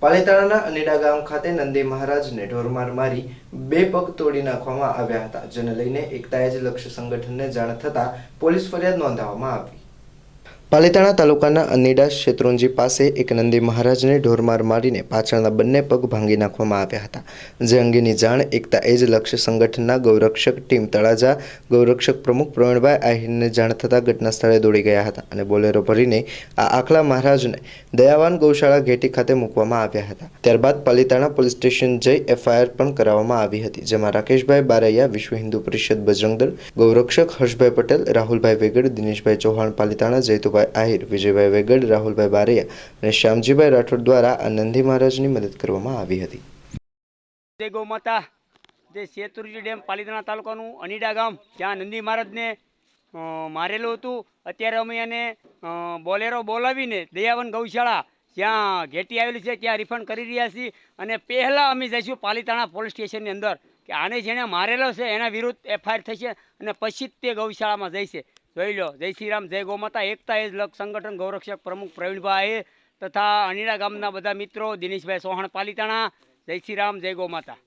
પાલિતાણાના અનીડા ગામ ખાતે નંદી મહારાજને ઢોરમાર મારી બે પગ તોડી નાખવામાં આવ્યા હતા, જેને લઈને એકતાએ જ લક્ષ્ય સંગઠનને જાણ થતાં પોલીસ ફરિયાદ નોંધાવવામાં આવી। પાલિતાણા તાલુકાના અનીડા શેત્રુંજી પાસે એક નંદી મહારાજને ઢોરમાર મારીને પાછળના બંને પગ ભાંગી નાખવામાં આવ્યા હતા, જે અંગેની જાણ એકતા એજ લક્ષ્ય સંગઠનના ગૌરક્ષક ટીમ તળાજા ગૌરક્ષક પ્રમુખ પ્રવીણભાઈ આહિરને જાણ થતાં ઘટના સ્થળે દોડી ગયા હતા અને બોલેરો ભરીને આ આખલા મહારાજને દયાવાન ગૌશાળા ઘેટી ખાતે મૂકવામાં આવ્યા હતા। ત્યારબાદ પાલિતાણા પોલીસ સ્ટેશન જઈ એફઆઈઆર પણ કરાવવામાં આવી હતી, જેમાં રાકેશભાઈ બારૈયા, વિશ્વ હિન્દુ પરિષદ બજરંગ દળ ગૌરક્ષક હર્ષભાઈ પટેલ, રાહુલભાઈ વેગડ, દિનેશભાઈ ચૌહાણ પાલિતાણા, જયતુભાઈ આહિર, વિજયભાઈ વેગડ, રાહુલભાઈ બારૈયા અને શ્યામજીભાઈ રાઠોડ દ્વારા આ નંદી મહારાજની મદદ કરવામાં આવી હતી। જય ગૌ માતા। જે શેત્રુંજી ડેમ પાલિતાણા તાલુકાનું અનીડા ગામ, જ્યાં નંદી મહારાજને મારેલું હતું, અત્યારે અમે એને બોલેરો બોલાવીને દયાવન ગૌશાળા જ્યાં ઘેટી આવેલી છે ત્યાં રિફંડ કરી રહ્યા છીએ અને પહેલાં અમે જઈશું પાલિતાણા પોલીસ સ્ટેશનની અંદર કે આને જેણે મારેલો છે એના વિરુદ્ધ એફઆઈઆર થશે અને પછી જ તે ગૌશાળામાં જઈશે। જોઈ લો। જય શ્રી રામ, જય ગૌ માતા। એકતા એજ લક્ષ સંગઠન ગૌરક્ષક પ્રમુખ પ્રવીણભાઈ તથા અનીડા ગામના બધા મિત્રો, દિનેશભાઈ ચૌહાણ પાલિતાણા। જય શ્રી રામ, જય ગૌ માતા।